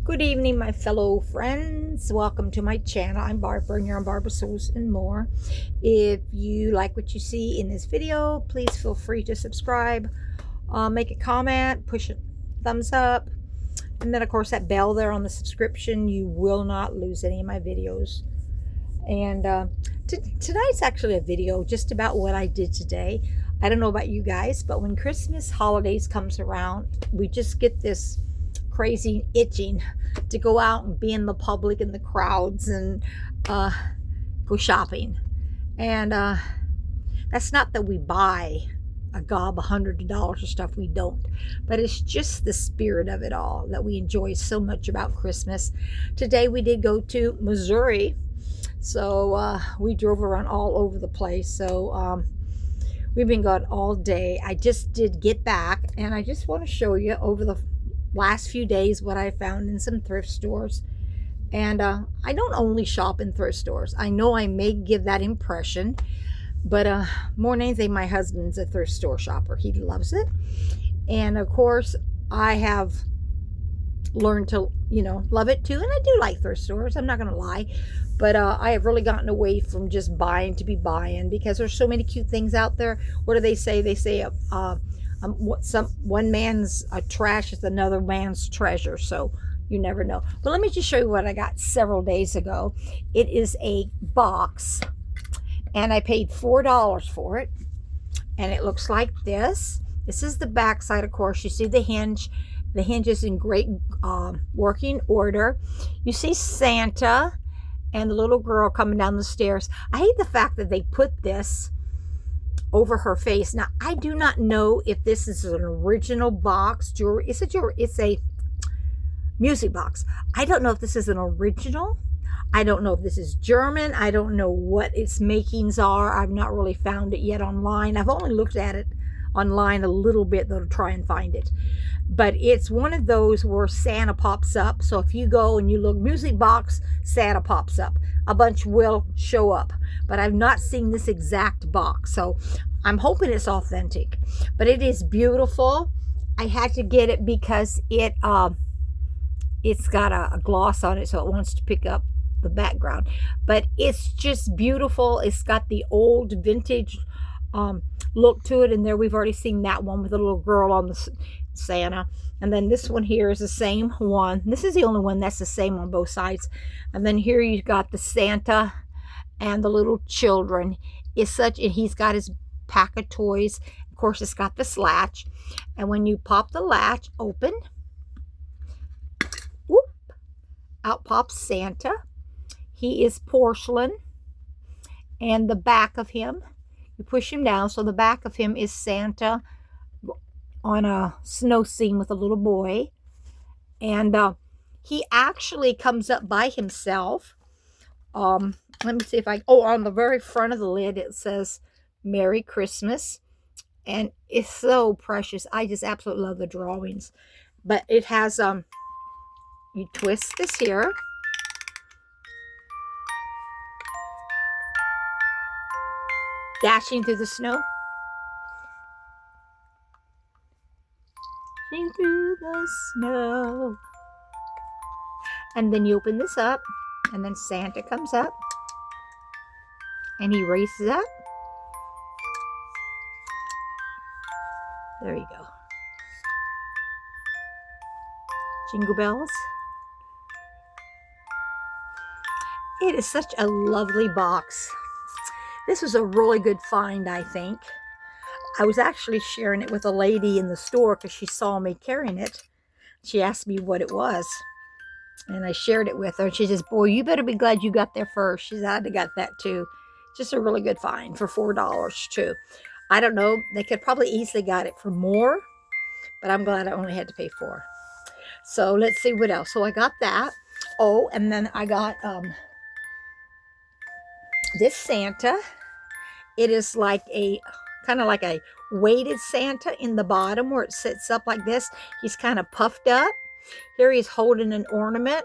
Good evening, my fellow friends. Welcome to my channel. I'm Barbara, and you're on Barbara Souls and More. If you like what you see in this video, please feel free to subscribe, make a comment, push a thumbs up, and then of course that bell there on the subscription. You will not lose any of my videos. And tonight's actually a video just about what I did today. I don't know about you guys, but when Christmas holidays comes around, we just get this crazy itching to go out and be in the public and the crowds and go shopping. And that's not that we buy a gob $100 of stuff, we don't, but it's just the spirit of it all that we enjoy so much about Christmas. Today we did go to Missouri, so we drove around all over the place. So we've been gone all day. I just did get back, and I just want to show you over the last few days what I found in some thrift stores. And I don't only shop in thrift stores. I know I may give that impression, but more than anything, my husband's a thrift store shopper. He loves it. And of course, I have learned to, love it too. And I do like thrift stores, I'm not gonna lie, but I have really gotten away from just buying to be buying, because there's so many cute things out there. What do they say? They say one man's trash is another man's treasure, so you never know. But let me just show you what I got several days ago. It is a box, and I paid $4 for it, and it looks like this. This is the back side, of course. You see the hinge. The hinge is in great working order. You see Santa and the little girl coming down the stairs. I hate the fact that they put this over her face. Now, I do not know if this is an original box. Jewelry. It's a music box. I don't know if this is an original. I don't know if this is German. I don't know what its makings are. I've not really found it yet online. I've only looked at it online a little bit, though, to try and find it. But it's one of those where Santa pops up. So if you go and you look music box, Santa pops up. A bunch will show up, but I've not seen this exact box, so I'm hoping it's authentic. But it is beautiful. I had to get it because it's got a gloss on it, so it wants to pick up the background. But it's just beautiful. It's got the old vintage look to it. And there we've already seen that one with a little girl on the Santa. And then this one here is the same one. This is the only one that's the same on both sides. And then here you've got the Santa and the little children. And he's got his pack of toys. Of course, it's got this latch. And when you pop the latch open, whoop, out pops Santa. He is porcelain. And the back of him, you push him down, so the back of him is Santa on a snow scene with a little boy. And he actually comes up by himself. Let me see if on the very front of the lid it says Merry Christmas, and it's so precious. I just absolutely love the drawings. But it has you twist this here, dashing through the snow, through the snow. And then you open this up, and then Santa comes up, and he races up. There you go. Jingle bells. It is such a lovely box. This was a really good find, I think. I was actually sharing it with a lady in the store because she saw me carrying it. She asked me what it was, and I shared it with her. And she says, boy, you better be glad you got there first. She said, I'd have got that too. Just a really good find for $4 too. I don't know. They could probably easily got it for more, but I'm glad I only had to pay $4. So let's see what else. So I got that. Oh, and then I got this Santa. It is like kind of like a weighted Santa in the bottom where it sits up like this. He's kind of puffed up. Here he's holding an ornament.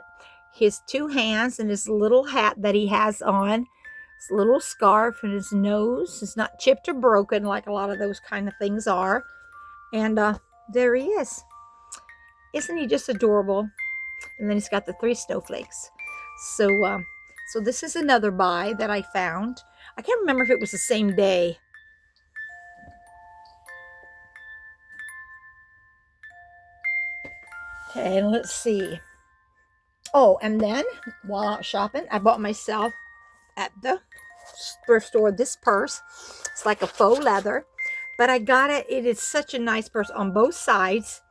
His two hands and his little hat that he has on. His little scarf, and his nose is not chipped or broken like a lot of those kind of things are. And there he is. Isn't he just adorable? And then it's got the 3 snowflakes. So, so this is another buy that I found. I can't remember if it was the same day. Okay, and let's see. Oh, and then while out shopping, I bought myself at the thrift store this purse. It's like a faux leather, but I got it. It is such a nice purse on both sides.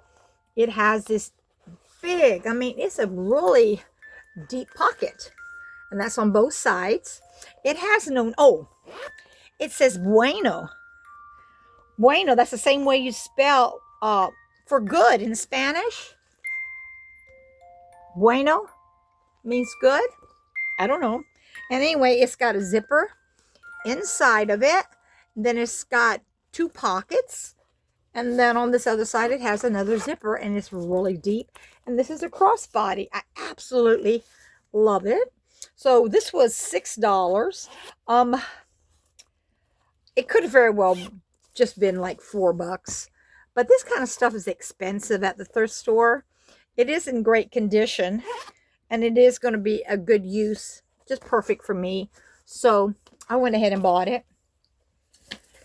It has this big, I mean, it's a really deep pocket, and that's on both sides. It has no, oh, it says bueno. Bueno, that's the same way you spell for good in Spanish. Bueno means good. I don't know. And anyway, it's got a zipper inside of it. Then it's got 2 pockets. And then on this other side, it has another zipper, and it's really deep. And this is a crossbody. I absolutely love it. So this was $6. It could have very well just been like $4. But this kind of stuff is expensive at the thrift store. It is in great condition, and it is going to be a good use, just perfect for me. So I went ahead and bought it.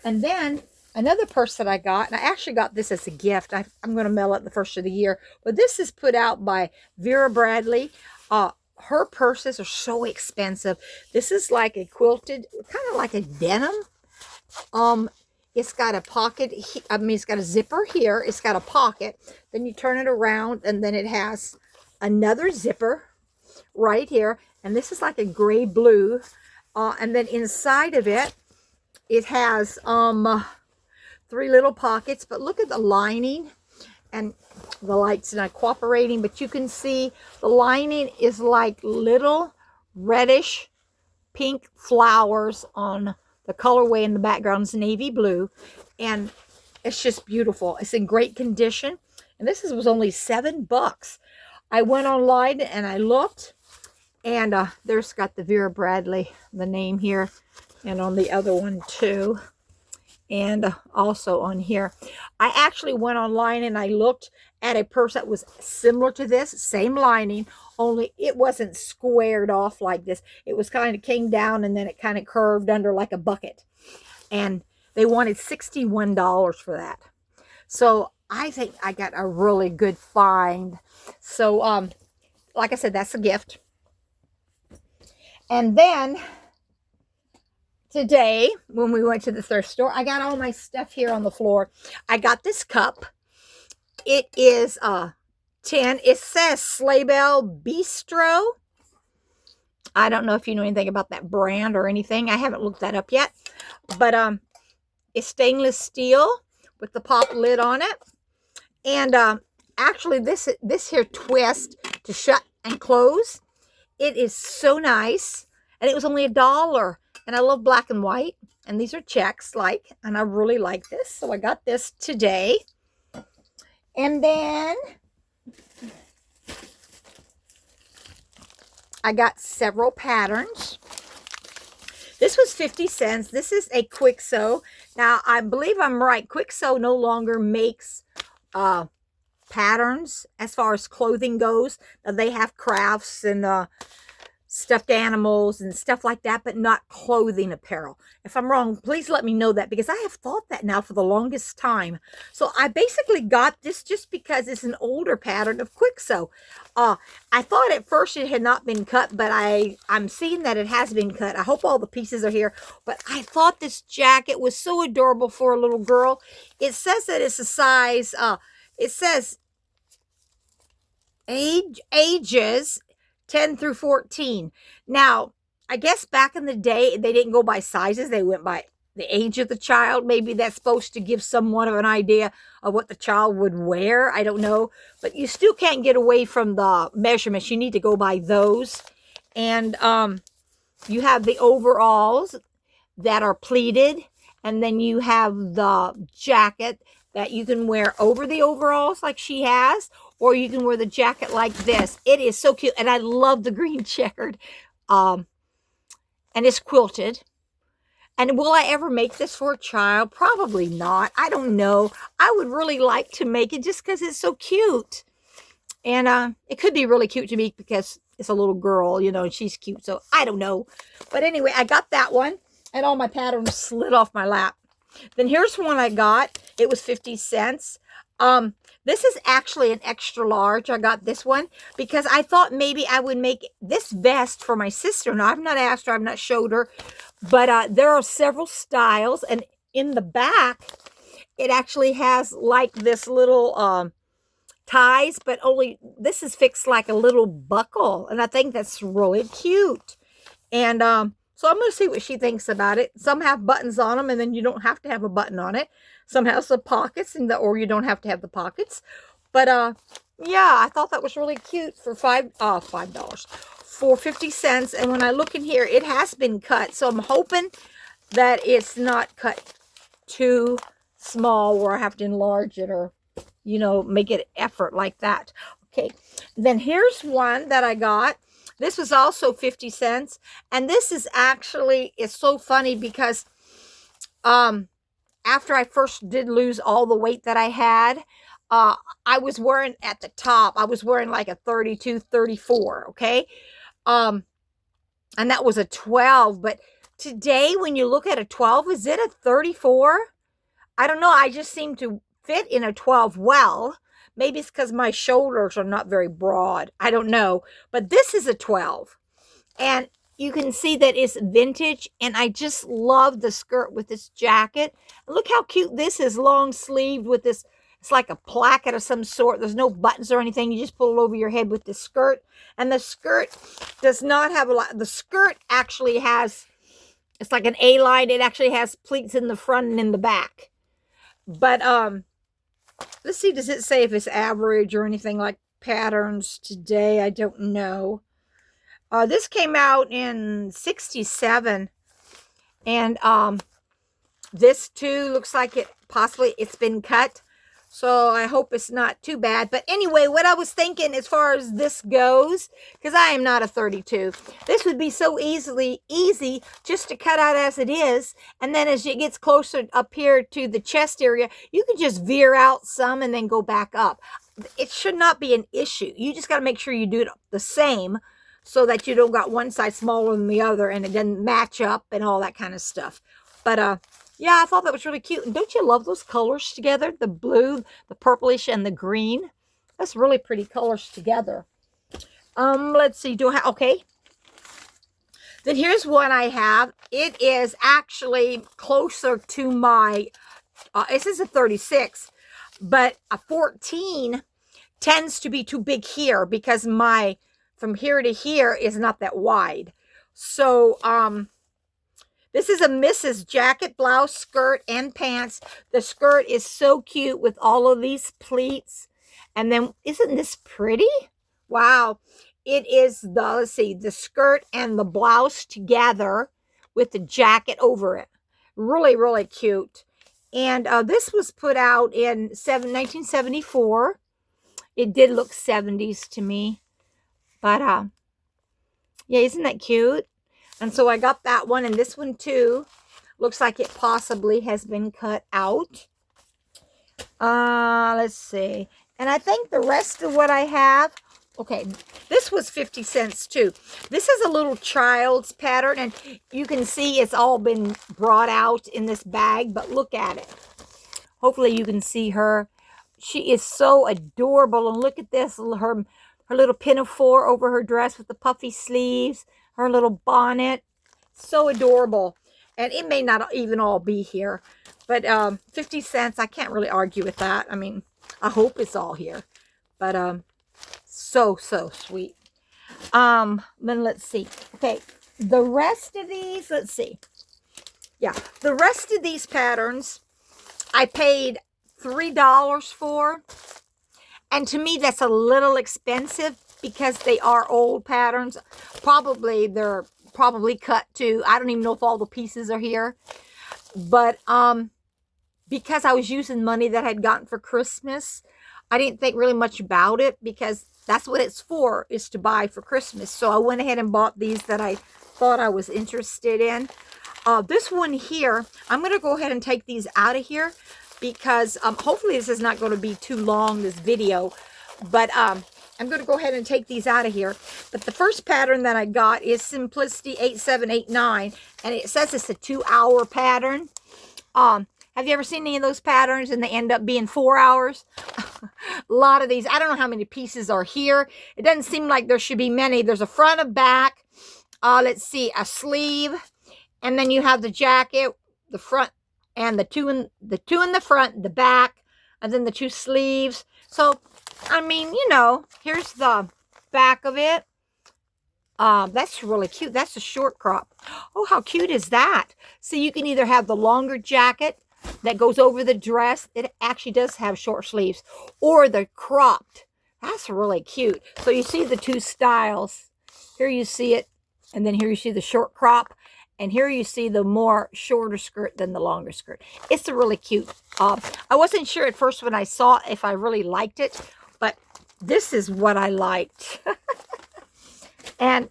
And then another purse that I got, and I actually got this as a gift. I'm going to mail it the first of the year. But this is put out by Vera Bradley. Her purses are so expensive. This is like a quilted, kind of like a denim. It's got a pocket, it's got a zipper here. It's got a pocket. Then you turn it around, and then it has another zipper right here. And this is like a gray blue. And then inside of it, it has 3 little pockets. But look at the lining. And the light's not cooperating, but you can see the lining is like little reddish pink flowers on the colorway in the background is navy blue, and it's just beautiful. It's in great condition, and this was only $7. I went online and I looked, and there's got the Vera Bradley, the name here, and on the other one too, and also on here. I actually went online and I looked at a purse that was similar to this, same lining, only it wasn't squared off like this. It was kind of came down, and then it kind of curved under like a bucket. And they wanted $61 for that. So I think I got a really good find. So, like I said, that's a gift. And then today, when we went to the thrift store, I got all my stuff here on the floor. I got this cup. It is tin. It says Sleigh Bell Bistro. I don't know if you know anything about that brand or anything. I haven't looked that up yet. But it's stainless steel with the pop lid on it. And actually, this here twist to shut and close, it is so nice. And it was only $1. And I love black and white. And these are checks, and I really like this. So I got this today. And then I got several patterns. This was 50 cents. This is a Quick Sew. Now, I believe I'm right. Quick Sew no longer makes patterns as far as clothing goes. Now, they have crafts and stuffed animals and stuff like that, but not clothing apparel. If I'm wrong, please let me know that, because I have thought that now for the longest time. So I basically got this just because it's an older pattern of Quick Sew. I thought at first it had not been cut, but I'm seeing that it has been cut. I hope all the pieces are here. But I thought this jacket was so adorable for a little girl. It says that it's a size, it says ages 10 through 14. Now, I guess back in the day, they didn't go by sizes. They went by the age of the child. Maybe that's supposed to give somewhat of an idea of what the child would wear. I don't know. But you still can't get away from the measurements. You need to go by those. And you have the overalls that are pleated. And then you have the jacket that you can wear over the overalls like she has. Or you can wear the jacket like this. It is so cute. And I love the green checkered. And it's quilted. And will I ever make this for a child? Probably not. I don't know. I would really like to make it just because it's so cute. And it could be really cute to me because it's a little girl, you know, and she's cute. So I don't know. But anyway, I got that one. And all my patterns slid off my lap. Then here's one I got. It was 50 cents. This is actually an extra large. I got this one because I thought maybe I would make this vest for my sister. Now, I've not asked her. I've not showed her. But there are several styles. And in the back, it actually has like this little ties. But only this is fixed like a little buckle. And I think that's really cute. And so I'm going to see what she thinks about it. Some have buttons on them, and then you don't have to have a button on it. Some have some pockets, or you don't have to have the pockets. But yeah, I thought that was really cute for $5 for 50 cents. And when I look in here, it has been cut. So I'm hoping that it's not cut too small where I have to enlarge it or, you know, make it effort like that. Okay, then here's one that I got. This was also 50 cents. And this is actually, it's so funny because after I first did lose all the weight that I had, I was wearing at the top, I was wearing like a 32, 34, okay? And that was a 12. But today, when you look at a 12, is it a 34? I don't know. I just seem to fit in a 12 well. Maybe it's because my shoulders are not very broad. I don't know. But this is a 12. And you can see that it's vintage. And I just love the skirt with this jacket. Look how cute this is. Long sleeved with this. It's like a placket of some sort. There's no buttons or anything. You just pull it over your head with the skirt. And the skirt does not have a lot. The skirt actually has, it's like an A-line. It actually has pleats in the front and in the back. But, let's see, does it say if it's average or anything like patterns today? I don't know. This came out in 67. And this too looks like it's been cut. So I hope it's not too bad. But anyway, what I was thinking as far as this goes, because I am not a 32, this would be so easy just to cut out as it is. And then as it gets closer up here to the chest area, you can just veer out some and then go back up. It should not be an issue. You just got to make sure you do it the same so that you don't got one side smaller than the other and it doesn't match up and all that kind of stuff. But yeah, I thought that was really cute. And don't you love those colors together? The blue, the purplish, and the green. That's really pretty colors together. Let's see. Okay. Then here's one I have. It is actually closer to my, this is a 36, but a 14 tends to be too big here because my, from here to here is not that wide. So, this is a Mrs. jacket, blouse, skirt, and pants. The skirt is so cute with all of these pleats. And then, isn't this pretty? Wow. It is the, let's see, the skirt and the blouse together with the jacket over it. Really, really cute. And this was put out in 1974. It did look 70s to me. But, yeah, isn't that cute? And so I got that one, and this one too looks like it possibly has been cut out. Let's see. And I think the rest of what I have, okay, this was 50 cents too. This is a little child's pattern, and you can see it's all been brought out in this bag, but look at it. Hopefully you can see her. She is so adorable, and look at this, her little pinafore over her dress with the puffy sleeves. Her little bonnet, so adorable. And it may not even all be here, but 50 cents, I can't really argue with that. I mean, I hope it's all here, but so sweet. Then let's see. Okay, the rest of these, let's see. Yeah, the rest of these patterns, I paid $3 for. And to me, that's a little expensive because they are old patterns. They're probably cut too. I don't even know if all the pieces are here. But because I was using money that I had gotten for Christmas, I didn't think really much about it because that's what it's for, is to buy for Christmas. So I went ahead and bought these that I thought I was interested in. This one here, I'm going to go ahead and take these out of here because hopefully this is not going to be too long, this video. But I'm going to go ahead and take these out of here. But the first pattern that I got is Simplicity 8789. And it says it's a 2-hour pattern. Have you ever seen any of those patterns and they end up being 4 hours? A lot of these. I don't know how many pieces are here. It doesn't seem like there should be many. There's a front and back. Let's see, a sleeve. And then you have the jacket, the front, and the two in the front, the back, and then the 2 sleeves. So, I mean, you know, here's the back of it. That's really cute. That's a short crop. Oh, how cute is that? So you can either have the longer jacket that goes over the dress. It actually does have short sleeves. Or the cropped. That's really cute. So you see the 2 styles. Here you see it. And then here you see the short crop. And here you see the more shorter skirt than the longer skirt. It's a really cute. I wasn't sure at first when I saw it if I really liked it. But this is what I liked. And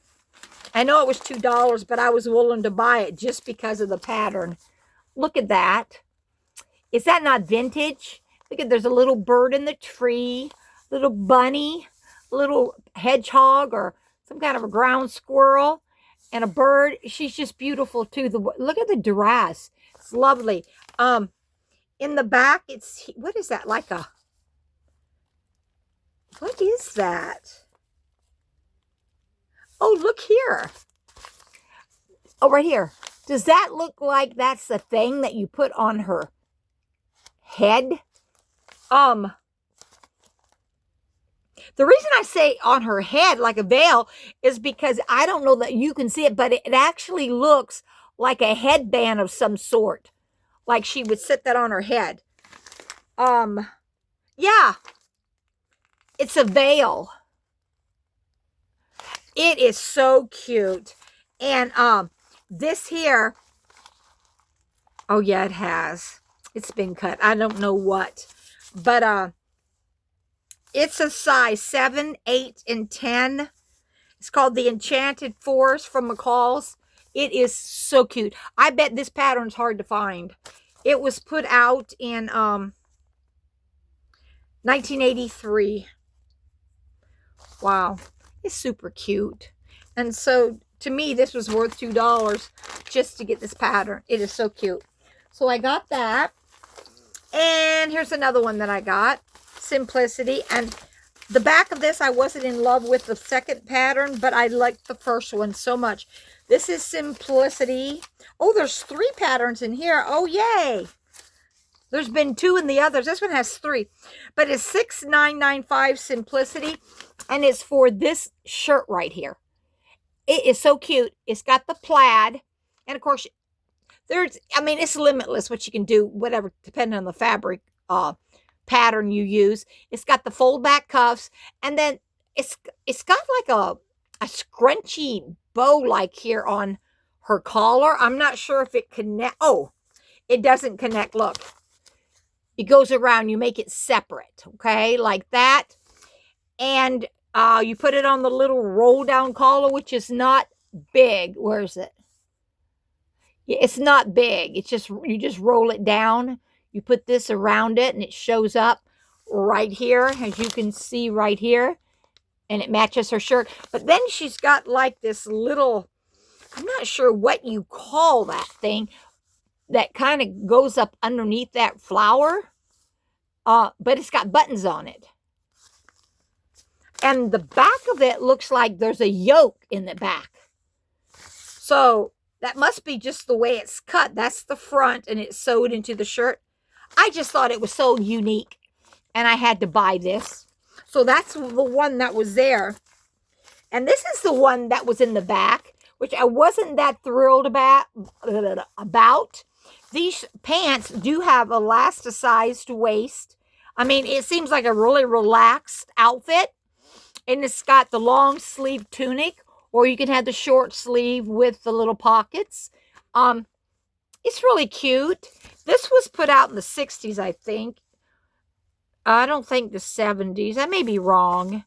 I know it was $2, but I was willing to buy it just because of the pattern. Look at that. Is that not vintage? Look at, there's a little bird in the tree, little bunny, little hedgehog or some kind of a ground squirrel, and a bird. She's just beautiful too. Look at the dress. It's lovely. In the back, it's, what is that? Like a, what is that? Oh, look here. Oh, right here. Does that look like that's the thing that you put on her head? The reason I say on her head like a veil is because I don't know that you can see it, but it actually looks like a headband of some sort. Like she would sit that on her head. Yeah. It's a veil. It is so cute. And this here, oh yeah, it has. It's been cut. I don't know what. But it's a size 7, 8, and 10. It's called the Enchanted Forest from McCall's. It is so cute. I bet this pattern's hard to find. It was put out in 1983. Wow. It's super cute. And so, to me, this was worth $2 just to get this pattern. It is so cute. So, I got that. And here's another one that I got. Simplicity. And the back of this, I wasn't in love with the second pattern, but I liked the first one so much. This is Simplicity. Oh, there's 3 patterns in here. Oh, yay. There's been 2 in the others. This one has 3. But it's 6995 Simplicity. And it's for this shirt right here. It is so cute. It's got the plaid. And of course, it's limitless what you can do, whatever, depending on the fabric pattern you use. It's got the fold back cuffs. And then it's got like a scrunchy bow like here on her collar. I'm not sure if it connects. Oh, it doesn't connect. Look. It goes around. You make it separate. Okay, like that. And you put it on the little roll down collar, which is not big. Where is it? Yeah, it's not big. It's just, you just roll it down. You put this around it and it shows up right here, as you can see right here. And it matches her shirt. But then she's got like this little, I'm not sure what you call that thing, that kind of goes up underneath that flower. But it's got buttons on it. And the back of it looks like there's a yoke in the back. So that must be just the way it's cut. That's the front and it's sewed into the shirt. I just thought it was so unique. And I had to buy this. So that's the one that was there. And this is the one that was in the back, which I wasn't that thrilled about. These pants do have elasticized waist. I mean, it seems like a really relaxed outfit. And it's got the long sleeve tunic, or you can have the short sleeve with the little pockets. It's really cute. This was put out in the 60s, I think. I don't think the 70s. I may be wrong.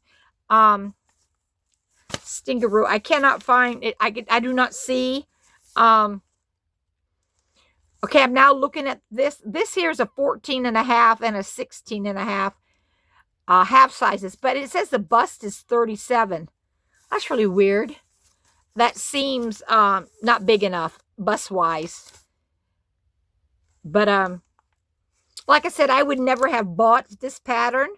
Stingaroo. I cannot find it. I do not see. Okay, I'm now looking at this. This here is a 14 and a half and a 16 and a half. half sizes, but it says the bust is 37. That's really weird. That seems not big enough bust wise. But like I said, I would never have bought this pattern.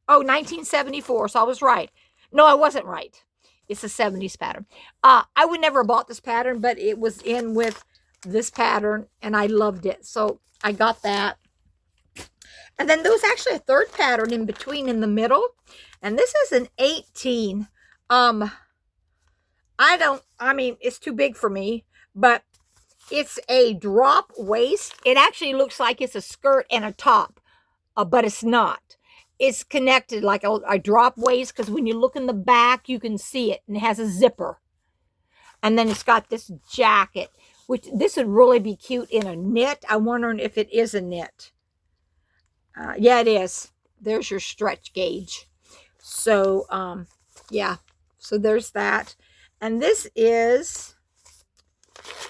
Oh, 1974, so I was right. No, I wasn't right. It's a 70s pattern. I would never have bought this pattern, but it was in with this pattern, and I loved it. So I got that. And then there was actually a third pattern in between in the middle. And this is an 18. I mean, it's too big for me, but it's a drop waist. It actually looks like it's a skirt and a top, but it's not. It's connected like a drop waist, because when you look in the back, you can see it, and it has a zipper. And then it's got this jacket, which this would really be cute in a knit. I'm wondering if it is a knit. Yeah, it is. There's your stretch gauge. So, yeah. So there's that. And this is,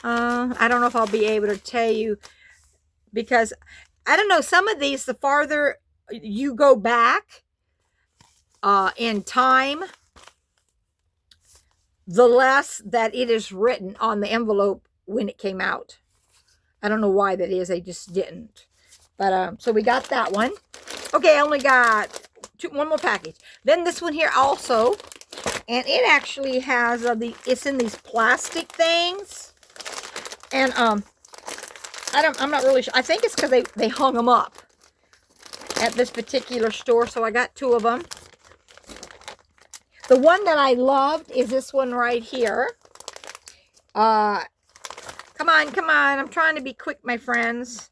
I don't know if I'll be able to tell you, because I don't know, some of these, the farther you go back in time, the less that it is written on the envelope when it came out. I don't know why that is. They just didn't. But so we got that one. Okay, I only got one more package. Then this one here also, and it actually has it's in these plastic things, and I'm not really sure. I think it's because they hung them up at this particular store, so I got two of them. The one that I loved is this one right here. Come on, come on. I'm trying to be quick, my friends.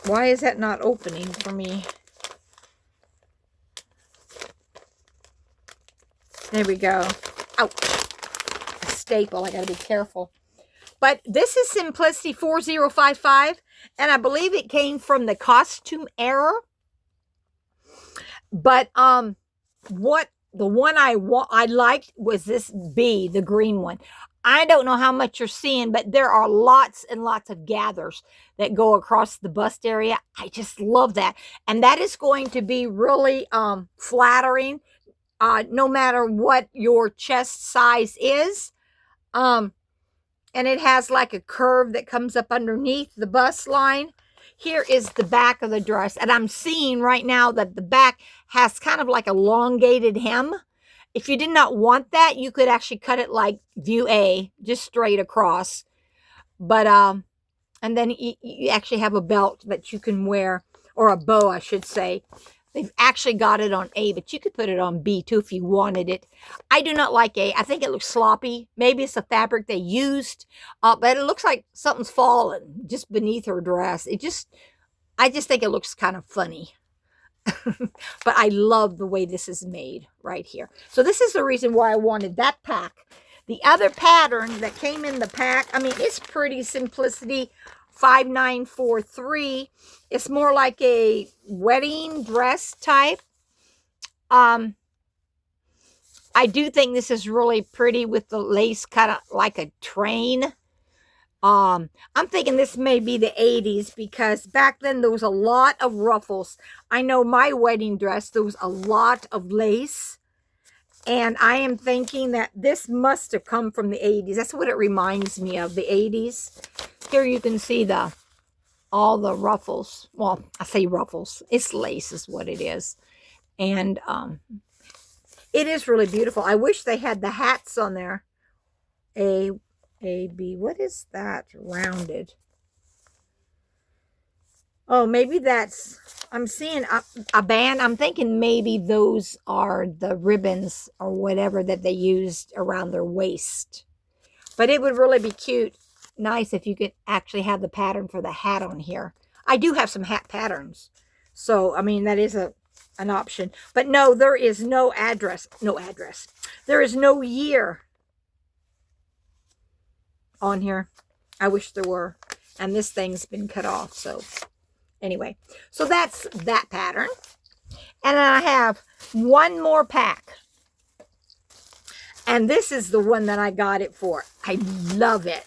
Why is that not opening for me? There we go. Ouch. A staple. I got to be careful. But this is Simplicity 4055. And I believe it came from the Costume Era. But the one I liked was this B, the green one. I don't know how much you're seeing, but there are lots and lots of gathers that go across the bust area. I just love that. And that is going to be really flattering, no matter what your chest size is. And it has like a curve that comes up underneath the bust line. Here is the back of the dress. And I'm seeing right now that the back has kind of like elongated hem. If you did not want that, you could actually cut it like view A, just straight across. But, and then you actually have a belt that you can wear, or a bow, I should say. They've actually got it on A, but you could put it on B too if you wanted it. I do not like A. I think it looks sloppy. Maybe it's the fabric they used, but it looks like something's fallen just beneath her dress. I just think it looks kind of funny. But I love the way this is made right here. So this is the reason why I wanted that pack. The other pattern that came in the pack, I mean, it's pretty Simplicity 5943. It's more like a wedding dress type. I do think this is really pretty with the lace kind of like a train. I'm thinking this may be the 80s, because back then there was a lot of ruffles. I know my wedding dress, there was a lot of lace. And I am thinking that this must have come from the 80s. That's what it reminds me of, the 80s. Here you can see all the ruffles. Well, I say ruffles. It's lace is what it is. And it is really beautiful. I wish they had the hats on there. A, B. What is that? Rounded. Oh, maybe that's, I'm seeing a band. I'm thinking maybe those are the ribbons or whatever that they used around their waist. But it would really be cute, nice if you could actually have the pattern for the hat on here. I do have some hat patterns. So, I mean, that is an option. But no, there is no address. No address. There is no year on here. I wish there were. And this thing's been cut off, so... Anyway, so that's that pattern. And then I have one more pack. And this is the one that I got it for. I love it.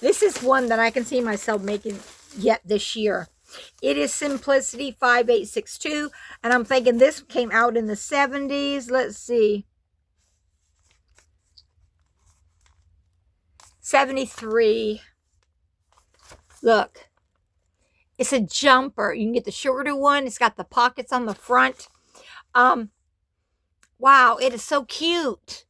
This is one that I can see myself making yet this year. It is Simplicity 5862. And I'm thinking this came out in the 70s. Let's see. 73. Look. It's a jumper. You can get the shorter one. It's got the pockets on the front. Wow, it is so cute.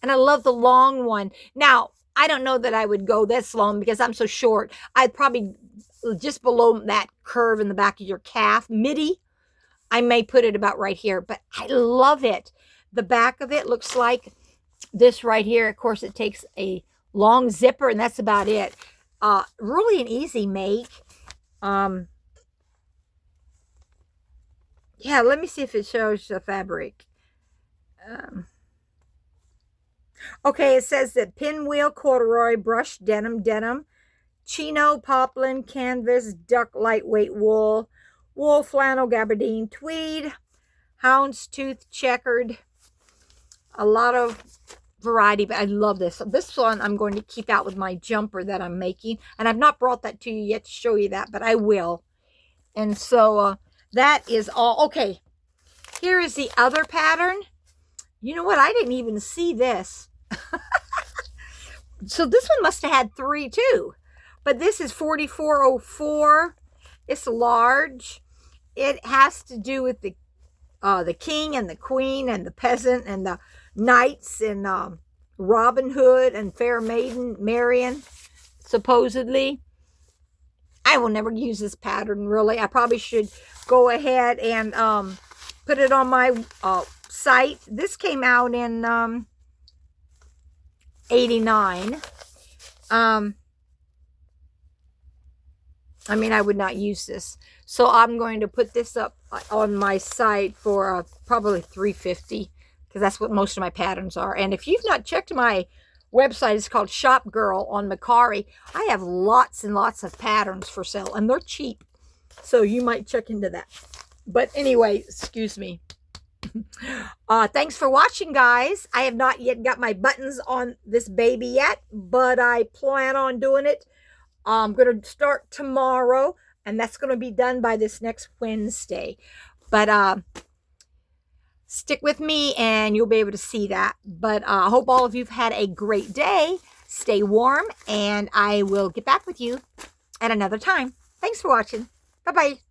And I love the long one. Now, I don't know that I would go this long because I'm so short. I'd probably just below that curve in the back of your calf, midi. I may put it about right here, but I love it. The back of it looks like this right here. Of course, it takes a long zipper, and that's about it. Really an easy make. Yeah, let me see if it shows the fabric. Okay, it says that pinwheel, corduroy, brushed denim, chino, poplin, canvas, duck, lightweight wool, wool, flannel, gabardine, tweed, houndstooth, checkered. A lot of variety, but I love this. So this one I'm going to keep out with my jumper that I'm making. And I've not brought that to you yet to show you that, but I will. And so that is all. Okay, here is the other pattern. You know what? I didn't even see this. So this one must have had 3 too. But this is 4404. It's large. It has to do with the king and the queen and the peasant and the knights and Robin Hood and Fair Maiden Marian, supposedly. I will never use this pattern, really. I probably should go ahead and put it on my site. This came out in 89. I mean, I would not use this. So I'm going to put this up on my site for probably $3.50 because that's what most of my patterns are. And if you've not checked my website, it's called Shop Girl on Mercari. I have lots and lots of patterns for sale, and they're cheap. So you might check into that. But anyway, excuse me. Thanks for watching, guys. I have not yet got my buttons on this baby yet, but I plan on doing it. I'm going to start tomorrow, and that's going to be done by this next Wednesday. But stick with me, and you'll be able to see that. But I hope all of you have had a great day. Stay warm, and I will get back with you at another time. Thanks for watching. Bye-bye.